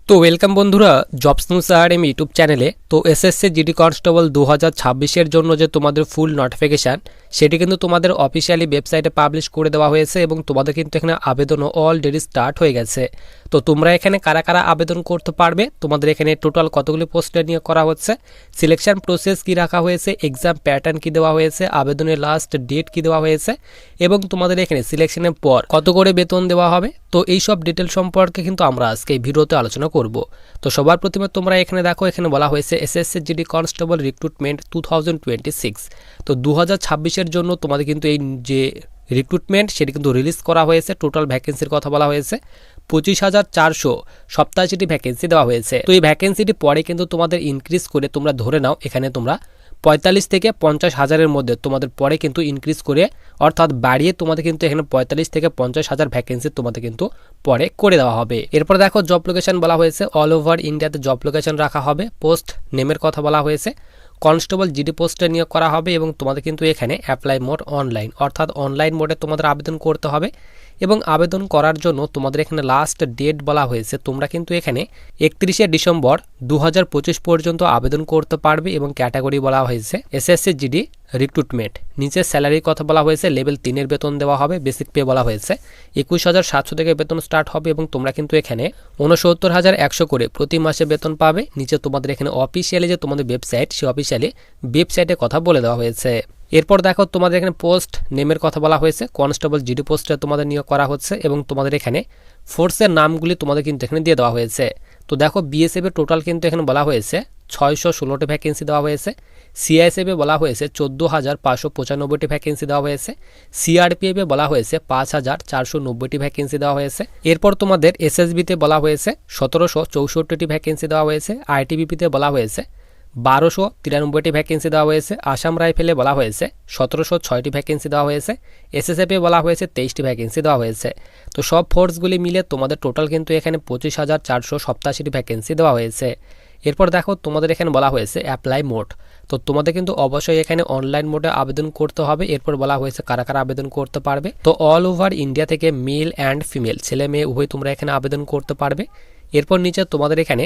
তো ওয়েলকাম বন্ধুরা jobs news academy YouTube চ্যানেলে। তো এসএসসি জিডি কনস্টেবল 2026-এর জন্য যে তোমাদের ফুল নোটিফিকেশান সেটি কিন্তু তোমাদের অফিসিয়ালি ওয়েবসাইটে পাবলিশ করে দেওয়া হয়েছে এবং তোমাদের কিন্তু এখানে আবেদনও অলরেডি স্টার্ট হয়ে গেছে। তো তোমরা এখানে কারা কারা আবেদন করতে পারবে, তোমাদের এখানে টোটাল কতগুলি পোস্টে নিয়ে করা হচ্ছে, সিলেকশন প্রসেস কি রাখা হয়েছে, এক্সাম প্যাটার্ন কি দেওয়া হয়েছে, আবেদনের লাস্ট ডেট কি দেওয়া হয়েছে এবং তোমাদের এখানে সিলেকশনের পর কত করে বেতন দেওয়া হবে, তো এই সব ডিটেল সম্পর্কে কিন্তু আমরা আজকে এই ভিডিওতে আলোচনা করব। তো সবার প্রথমে তোমরা এখানে দেখো, এখানে বলা হয়েছে এসএসসি জিডি কনস্টেবল রিক্রুটমেন্ট 2026। তো 2026-এর জন্য তোমাদের কিন্তু এই যে রিক্রুটমেন্ট সেটি কিন্তু রিলিজ করা হয়েছে। টোটাল ভ্যাকেন্সির কথা বলা হয়েছে 25,487টি ভ্যাকেন্সি দেওয়া হয়েছে। তো এই ভ্যাকেন্সিটি পরে কিন্তু তোমাদের ইনক্রিজ করে তোমরা ধরে নাও এখানে তোমরা 45 থেকে 50,000-এর মধ্যে তোমাদের পরে কিন্তু ইনক্রিজ করে অর্থাৎ বাড়িয়ে তোমাদের কিন্তু এখানে 45 থেকে 50,000 ভ্যাকেন্সি তোমাদের কিন্তু পরে করে দেওয়া হবে। এরপর দেখো জব লোকেশন বলা হয়েছে অল ওভার ইন্ডিয়াতে জব লোকেশন রাখা হবে। পোস্ট নেমের কথা বলা হয়েছে কনস্টেবল জিডি পোস্টে নিয়োগ করা হবে এবং তোমাদের কিন্তু এখানে অ্যাপ্লাই মোড অনলাইন অর্থাৎ অনলাইন মোডে তোমাদের আবেদন করতে হবে এবং আবেদন করার জন্য তোমাদের এখানে লাস্ট ডেট বলা হয়েছে তোমরা কিন্তু এখানে 31শে ডিসেম্বর 2025 পর্যন্ত আবেদন করতে পারবে এবং ক্যাটাগরি বলা হয়েছে এসএসসি জিডি রিক্রুটমেন্ট। নিচে স্যালারির কথা বলা হয়েছে লেভেল 3-এর বেতন দেওয়া হবে। বেসিক পে বলা হয়েছে 21,700 থেকে বেতন স্টার্ট হবে এবং তোমরা কিন্তু এখানে 69,100 করে প্রতি মাসে বেতন পাবে। নিচে তোমাদের এখানে অফিসিয়ালি যে তোমাদের ওয়েবসাইট সেই অফিসিয়ালি ওয়েবসাইটে কথা বলে দেওয়া হয়েছে। এরপর দেখো তোমাদের এখানে পোস্ট নেমের কথা বলা হয়েছে কনস্টেবল জিডি পোস্টে তোমাদের নিয়োগ করা হচ্ছে এবং তোমাদের এখানে ফোর্সের নামগুলি তোমাদের কিন্তু এখানে দিয়ে দেওয়া হয়েছে। তো দেখো বিএসএফ এর টোটাল কিন্তু এখানে বলা হয়েছে 616টি ভ্যাকেন্সি দেওয়া হয়েছে। সিআইএসএফ এ বলা হয়েছে 14,595টি ভ্যাকেন্সি দেওয়া হয়েছে। সিআরপিএফ এ বলা হয়েছে 5,490টি ভ্যাকেন্সি দেওয়া হয়েছে। এরপর তোমাদের এসএসবিতে বলা হয়েছে 1764টি ভ্যাকেন্সি দেওয়া হয়েছে। আইটিবিপিতে বলা হয়েছে 1293টি ভ্যাকেন্সি দেওয়া হয়েছে। আসাম রাইফেলে বলা হয়েছে 1706টি ভ্যাকেন্সি দেওয়া হয়েছে। এসএসএফে বলা হয়েছে 23টি ভ্যাকেন্সি দেওয়া হয়েছে। তো সব ফোর্সগুলি মিলে তোমাদের টোটাল কিন্তু এখানে 25,487টি ভ্যাকেন্সি দেওয়া হয়েছে। এরপর দেখো তোমাদের এখানে বলা হয়েছে অ্যাপ্লাই মোড। তো তোমাদের কিন্তু অবশ্যই এখানে অনলাইন মোডে আবেদন করতে হবে। এরপর বলা হয়েছে কারা কারা আবেদন করতে পারবে। তো অল ওভার ইন্ডিয়া থেকে মেল অ্যান্ড ফিমেল ছেলে মেয়ে উভয় তোমরা এখানে আবেদন করতে পারবে। এরপর নিচে তোমাদের এখানে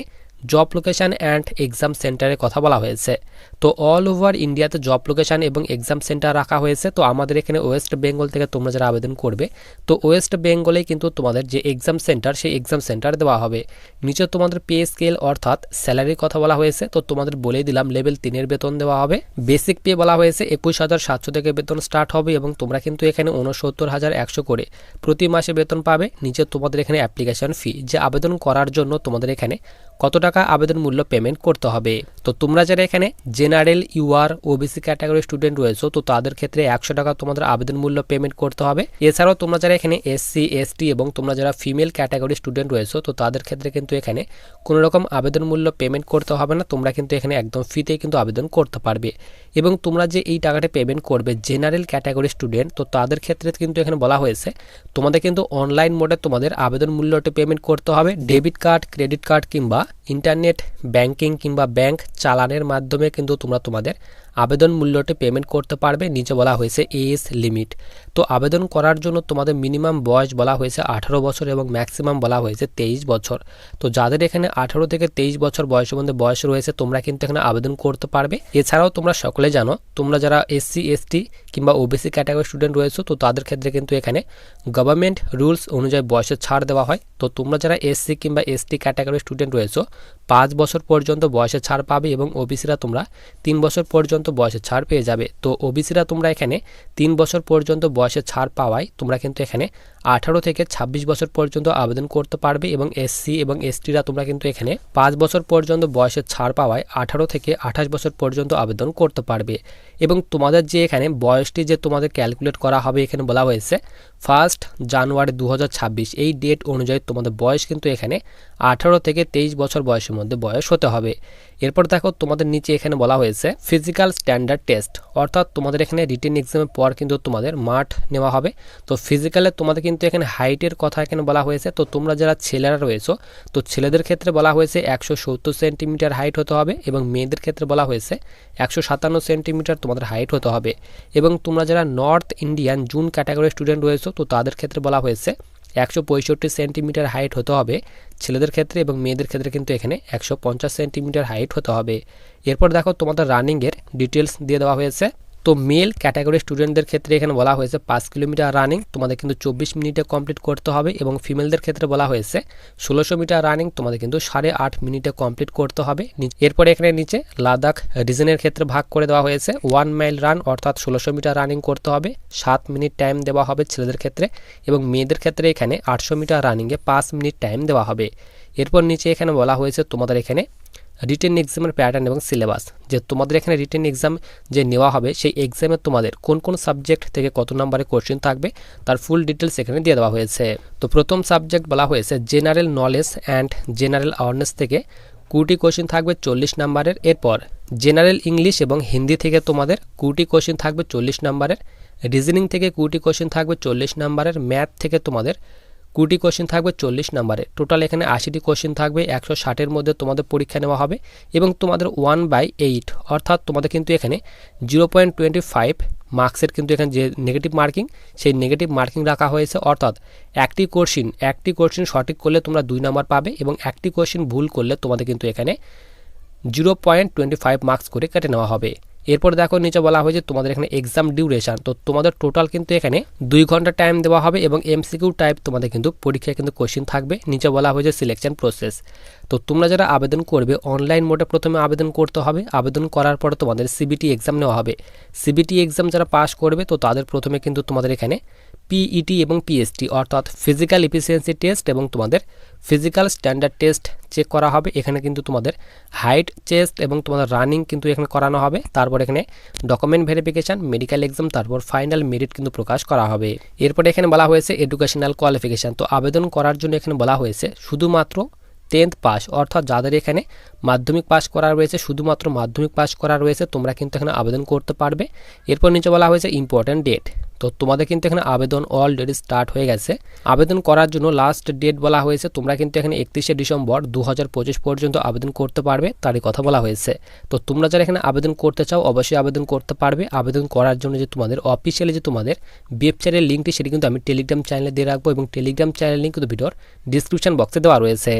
জব লোকেশন অ্যান্ড এক্সাম সেন্টারের কথা বলা হয়েছে। তো অল ওভার ইন্ডিয়াতে জব লোকেশন এবং এক্সাম সেন্টার রাখা হয়েছে। তো আমাদের এখানে ওয়েস্ট বেঙ্গল থেকে তোমরা যারা আবেদন করবে তো ওয়েস্ট বেঙ্গলে কিন্তু তোমাদের যে এক্সাম সেন্টার সেই এক্সাম সেন্টার দেওয়া হবে। নিচে তোমাদের পে স্কেল অর্থাৎ স্যালারির কথা বলা হয়েছে। তো তোমাদের বলেই দিলাম লেভেল 3-এর বেতন দেওয়া হবে। বেসিক পে বলা হয়েছে 21,700 থেকে বেতন স্টার্ট হবে এবং তোমরা কিন্তু এখানে 69,100 করে প্রতি মাসে বেতন পাবে। নিচে তোমাদের এখানে অ্যাপ্লিকেশন ফি যে আবেদন করার জন্য তোমাদের এখানে কত টাকা আবেদন মূল্য পেমেন্ট করতে হবে। তো তোমরা যারা এখানে general UR OBC category student রয়েছে তো তাদের ক্ষেত্রে 100 টাকা তোমাদের আবেদন মূল্য পেমেন্ট করতে হবে। এছাড়াও তোমরা যারা এখানে এসসি এসটি এবং তোমরা যারা ফিমেল ক্যাটাগরি স্টুডেন্ট রয়েছে তো তাদের ক্ষেত্রে কিন্তু এখানে কোনো রকম আবেদন মূল্য পেমেন্ট করতে হবে না। তোমরা কিন্তু এখানে একদম ফ্রিতেই কিন্তু আবেদন করতে পারবে এবং তোমরা যে এই টাকাটা পেমেন্ট করবে জেনারেল ক্যাটাগরি স্টুডেন্ট তো তাদের ক্ষেত্রে কিন্তু এখানে বলা হয়েছে তোমাদের কিন্তু অনলাইন মোডে তোমাদের আবেদন মূল্যটি পেমেন্ট করতে হবে। ডেবিট কার্ড ক্রেডিট কার্ড কিংবা ইন্টারনেট ব্যাংকিং কিংবা ব্যাংক চালানের মাধ্যমে কিন্তু তোমরা তোমাদের আবেদন মূল্যটি পেমেন্ট করতে পারবে। নিচে বলা হয়েছে এজ লিমিট। তো আবেদন করার জন্য তোমাদের মিনিমাম বয়স বলা হয়েছে 18 বছর এবং ম্যাক্সিমাম বলা হয়েছে 23 বছর। তো যাদের এখানে 18 থেকে 23 বছর বয়সের মধ্যে বয়স রয়েছে তোমরা কিন্তু এখানে আবেদন করতে পারবে। এছাড়াও তোমরা সকলে জানো তোমরা যারা এসসি এসটি কিংবা ওবিসি ক্যাটাগরি স্টুডেন্ট রয়েছে তো তাদের ক্ষেত্রে কিন্তু এখানে গভর্নমেন্ট রুলস অনুযায়ী বয়সের ছাড় দেওয়া হয়। তো তোমরা যারা এসসি কিংবা এসটি ক্যাটাগরি স্টুডেন্ট রয়েছে 5 বছর পর্যন্ত বয়সের ছাড় পাবে এবং ওবিসিরা তোমরা 3 বছর পর্যন্ত বয়সের ছাড় পেয়ে যাবে। তো ওবিসিরা তোমরা এখানে 3 বছর পর্যন্ত বয়সের ছাড় পাওয়ায় তোমরা কিন্তু এখানে 18 থেকে 26 বছর পর্যন্ত আবেদন করতে পারবে এবং এসসি এবং এসটিরা তোমরা কিন্তু এখানে 5 বছর পর্যন্ত বয়সের ছাড় পাওয়ায় 18 থেকে 28 বছর পর্যন্ত আবেদন করতে পারবে। এবং তোমাদের যে এখানে বয়সটি যে তোমাদের ক্যালকুলেট করা হবে এখানে বলা হয়েছে 1 জানুয়ারি 2026 এই ডেট অনুযায়ী তোমাদের বয়স কিন্তু এখানে 18 থেকে 23 বছর বয়সের মধ্যে বয়স হতে হবে। এরপর দেখো তোমাদের নিচে এখানে বলা হয়েছে ফিজিক্যাল স্ট্যান্ডার্ড টেস্ট অর্থাৎ তোমাদের এখানে রিটেন এক্সামের পর কিন্তু তোমাদের মাঠ নেওয়া হবে। তো ফিজিক্যালে তোমাদের কিন্তু এখানে হাইটের কথা এখানে বলা হয়েছে। তো তোমরা যারা ছেলেরা রয়েছে তো ছেলেদের ক্ষেত্রে বলা হয়েছে 170 সেন্টিমিটার হাইট হতে হবে এবং মেয়েদের ক্ষেত্রে বলা হয়েছে 157 সেন্টিমিটার তোমাদের হাইট হতে হবে। এবং তোমরা যারা north Indian June category student রয়েছে তো তাদের ক্ষেত্রে বলা হয়েছে 165 সেন্টিমিটার হাইট হতে হবে ছেলেদের ক্ষেত্রে, এবং মেয়েদের ক্ষেত্রে কিন্তু এখানে 150 সেন্টিমিটার হাইট হতে হবে। এরপর দেখো তোমাদের রানিংয়ের ডিটেলস দিয়ে দেওয়া হয়েছে। তো মেল ক্যাটাগরি স্টুডেন্টদের ক্ষেত্রে এখানে বলা হয়েছে 5 কিলোমিটার রানিং তোমাদের কিন্তু 24 মিনিটে কমপ্লিট করতে হবে, এবং ফিমেলদের ক্ষেত্রে বলা হয়েছে 1600 মিটার রানিং তোমাদের কিন্তু 8.5 মিনিটে কমপ্লিট করতে হবে। এরপরে এখানে নিচে লাদাখ রিজনের ক্ষেত্রে ভাগ করে দেওয়া হয়েছে 1 মাইল রান অর্থাৎ 1600 মিটার রানিং করতে হবে, 7 মিনিট টাইম দেওয়া হবে ছেলেদের ক্ষেত্রে, এবং মেয়েদের ক্ষেত্রে এখানে 800 মিটার রানিংয়ে 5 মিনিট টাইম দেওয়া হবে। এরপর নিচে এখানে বলা হয়েছে তোমাদের এখানে রিটেন এক্সামের প্যাটার্ন এবং সিলেবাস, যে তোমাদের এখানে রিটেন এক্সাম যে নেওয়া হবে সেই এক্সামে তোমাদের কোন কোন সাবজেক্ট থেকে কত নম্বরে কোশ্চেন থাকবে তার ফুল ডিটেলস এখানে দিয়ে দেওয়া হয়েছে। তো প্রথম সাবজেক্ট বলা হয়েছে general knowledge and general awareness থেকে 20টি কোশ্চেন থাকবে 40 নম্বরের। এরপর জেনারেল ইংলিশ এবং হিন্দি থেকে তোমাদের 20টি কোশ্চেন থাকবে 40 নম্বরের, রিজনিং থেকে 20টি কোশ্চেন থাকবে 40 নম্বরের, ম্যাথ থেকে তোমাদের 20টি কোশ্চেন থাকবে 40 নম্বরে। টোটাল এখানে 80টি কোশ্চেন থাকবে, 160-এর মধ্যে তোমাদের পরীক্ষা নেওয়া হবে, এবং তোমাদের 1/8 অর্থাৎ তোমাদের কিন্তু এখানে 0.25 মার্কসের কিন্তু এখানে যে নেগেটিভ মার্কিং সেই নেগেটিভ মার্কিং রাখা হয়েছে, অর্থাৎ একটি কোশ্চেন সঠিক করলে তোমরা 2 নম্বর পাবে, এবং একটি কোশ্চেন ভুল করলে তোমাদের কিন্তু এখানে 0.25 মার্কস করে কেটে নেওয়া হবে। এরপর দেখো নিচে বলা হয়েছে তোমাদের এখানে এক্সাম ডিউরেশন, তো তোমাদের টোটাল কিন্তু এখানে 2 ঘন্টা টাইম দেওয়া হবে, এবং এমসিকিউ টাইপ তোমাদের কিন্তু পরীক্ষায় কিন্তু কোশ্চেন থাকবে। নিচে বলা হয়েছে সিলেকশন প্রসেস, তো তোমরা যারা আবেদন করবে অনলাইন মোডে প্রথমে আবেদন করতে হবে, আবেদন করার পরে তোমাদের সিবিটি এক্সাম নেওয়া হবে। সিবিটি এক্সাম যারা পাস করবে তো তাদের প্রথমে কিন্তু তোমাদের এখানে পিইটি এবং পিএসটি অর্থাৎ ফিজিক্যাল এফিসিয়েন্সি টেস্ট এবং তোমাদের ফিজিক্যাল স্ট্যান্ডার্ড টেস্ট চেক করা হবে। এখানে কিন্তু তোমাদের হাইট, চেস্ট এবং তোমাদের রানিং কিন্তু এখানে করানো হবে। তারপর এখানে ডকুমেন্ট ভেরিফিকেশন, মেডিকেল এক্সাম, তারপর ফাইনাল মেরিট কিন্তু প্রকাশ করা হবে। এরপরে এখানে বলা হয়েছে এডুকেশনাল কোয়ালিফিকেশান, তো আবেদন করার জন্য এখানে বলা হয়েছে শুধুমাত্র 10th পাস অর্থাৎ যাদের এখানে মাধ্যমিক পাস করা রয়েছে, শুধুমাত্র মাধ্যমিক পাস করা রয়েছে তোমরা কিন্তু এখানে আবেদন করতে পারবে। এরপর নিচে বলা হয়েছে ইম্পর্ট্যান্ট ডেট, তো তোমাদের কিন্তু এখানে আবেদন অলরেডি স্টার্ট হয়ে গেছে। আবেদন করার জন্য লাস্ট ডেট বলা হয়েছে তোমরা কিন্তু এখানে 31শে ডিসেম্বর 2025 পর্যন্ত আবেদন করতে পারবে, তারই কথা বলা হয়েছে। তো তোমরা যারা এখানে আবেদন করতে চাও অবশ্যই আবেদন করতে পারবে। আবেদন করার জন্য যে তোমাদের অফিসিয়ালি যে তোমাদের ওয়েবসাইটের লিঙ্কটি সেটি কিন্তু আমি টেলিগ্রাম চ্যানেলে দিয়ে রাখবো, এবং টেলিগ্রাম চ্যানেল লিঙ্ক কিন্তু ভিডিওর ডিসক্রিপশন বক্সে দেওয়া রয়েছে।